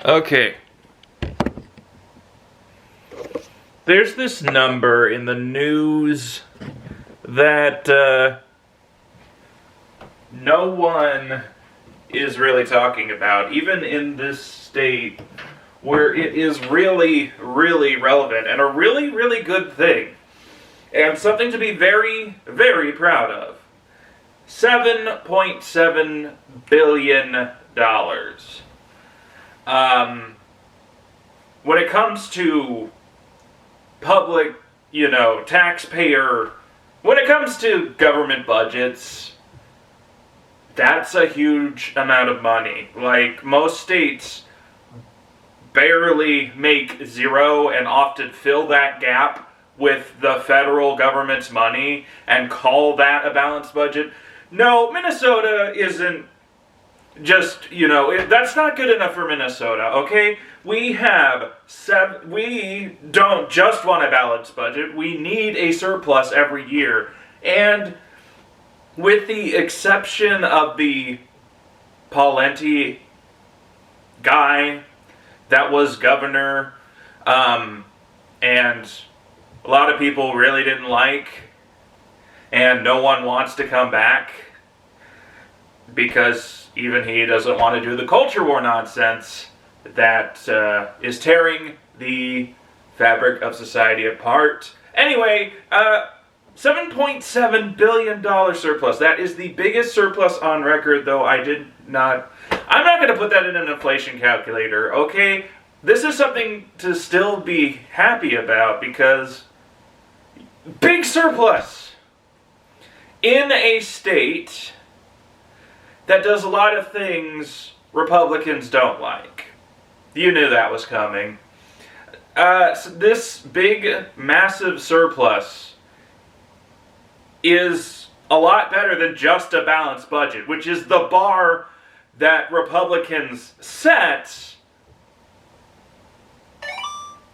Okay. There's this number in the news that no one is really talking about, even in this state where it is really, really relevant and a really, really good thing. And something to be very, very proud of. $7.7 billion. When it comes to public, taxpayer, when it comes to government budgets, that's a huge amount of money. Like, most states barely make zero and often fill that gap with the federal government's money and call that a balanced budget. No, Minnesota isn't just, that's not good enough for Minnesota, okay? We don't just want a balanced budget, we need a surplus every year. And with the exception of the Pawlenty guy that was governor, and a lot of people really didn't like, and no one wants to come back, because even he doesn't want to do the culture war nonsense that is tearing the fabric of society apart. Anyway, $7.7 billion surplus. That is the biggest surplus on record, though I'm not going to put that in an inflation calculator, okay? This is something to still be happy about, because big surplus in a state that does a lot of things Republicans don't like. You knew that was coming. So this big, massive surplus is a lot better than just a balanced budget, which is the bar that Republicans set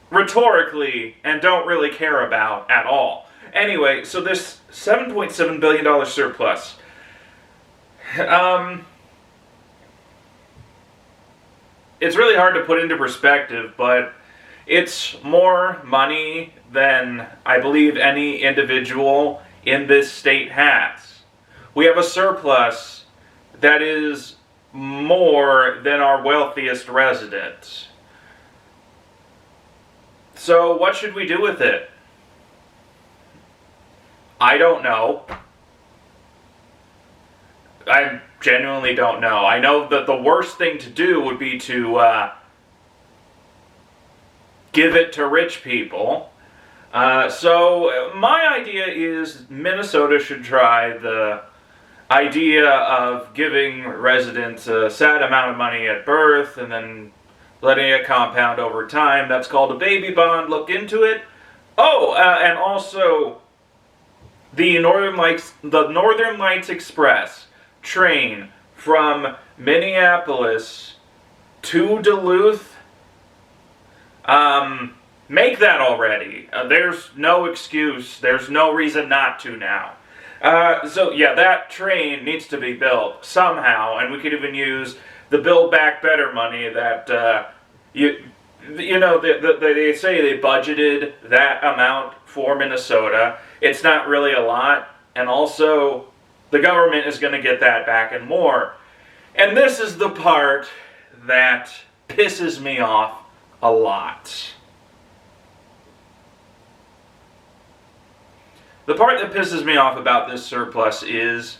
rhetorically and don't really care about at all. Anyway, so this $7.7 billion surplus. It's really hard to put into perspective, but it's more money than I believe any individual in this state has. We have a surplus that is more than our wealthiest residents. So what should we do with it? I don't know. I genuinely don't know. I know that the worst thing to do would be to give it to rich people. So my idea is Minnesota should try the idea of giving residents a set amount of money at birth and then letting it compound over time. That's called a baby bond. Look into it. Oh, and also the Northern Lights Express train from Minneapolis to Duluth. Make that already. There's no excuse. There's no reason not to now. So yeah, that train needs to be built somehow, and we could even use the Build Back Better money that they say they budgeted that amount for Minnesota. It's not really a lot, and also the government is going to get that back and more. And this is the part that pisses me off a lot. The part that pisses me off about this surplus is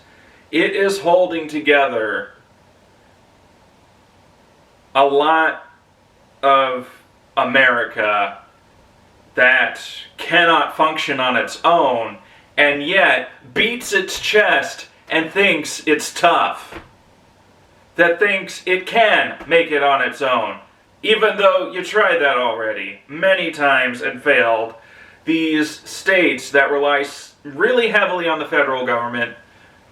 it is holding together a lot of America that cannot function on its own, and yet beats its chest and thinks it's tough. That thinks it can make it on its own, even though you tried that already many times and failed. These states that rely really heavily on the federal government,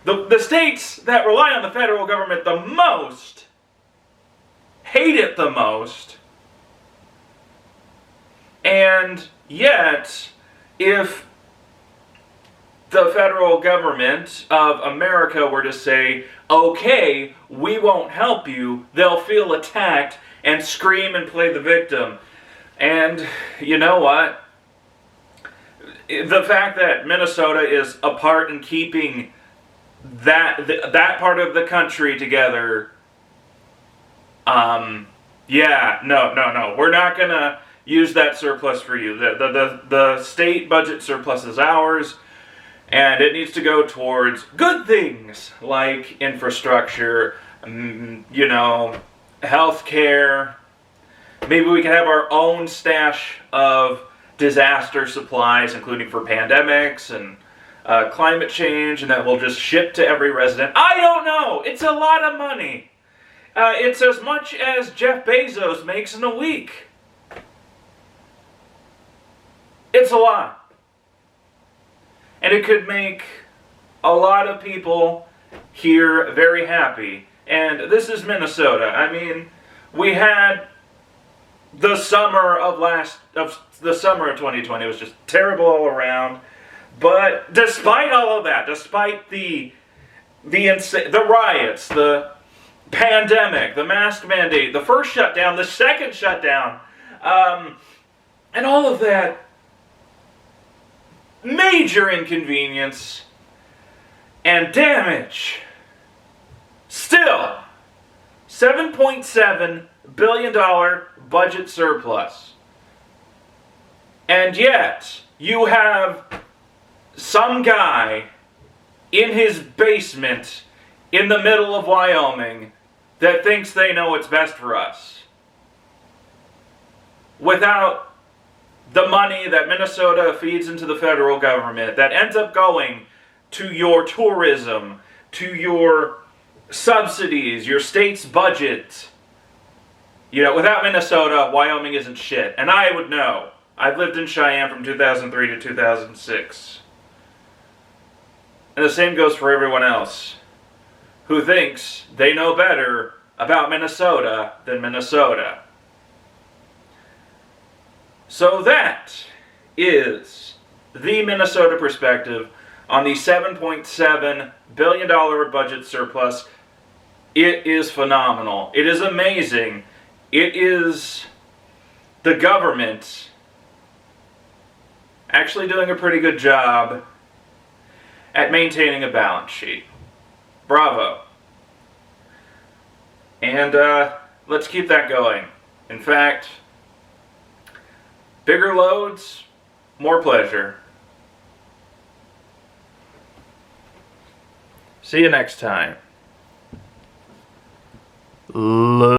the states that rely on the federal government the most, hate it the most. And yet, if the federal government of America were to say, okay, we won't help you, they'll feel attacked and scream and play the victim. And you know what? The fact that Minnesota is a part in keeping that part of the country together, yeah, no. We're not gonna use that surplus for you. The state budget surplus is ours, and it needs to go towards good things like infrastructure, healthcare. Maybe we can have our own stash of disaster supplies, including for pandemics and climate change, and that we'll just ship to every resident. I don't know. It's a lot of money. It's as much as Jeff Bezos makes in a week. It's a lot. And it could make a lot of people here very happy. And this is Minnesota. I mean, we had the summer of 2020 was just terrible all around. But despite all of that, despite the riots, the pandemic, the mask mandate, the first shutdown, the second shutdown, and all of that major inconvenience and damage, still $7.7 billion budget surplus. And yet, you have some guy in his basement in the middle of Wyoming that thinks they know what's best for us. Without the money that Minnesota feeds into the federal government, that ends up going to your tourism, to your subsidies, your state's budget. Without Minnesota, Wyoming isn't shit. And I would know. I've lived in Cheyenne from 2003 to 2006. And the same goes for everyone else who thinks they know better about Minnesota than Minnesota. So that is the Minnesota perspective on the $7.7 billion budget surplus. It is phenomenal. It is amazing. It is the government actually doing a pretty good job at maintaining a balance sheet. Bravo. And let's keep that going. In fact, bigger loads, more pleasure. See you next time.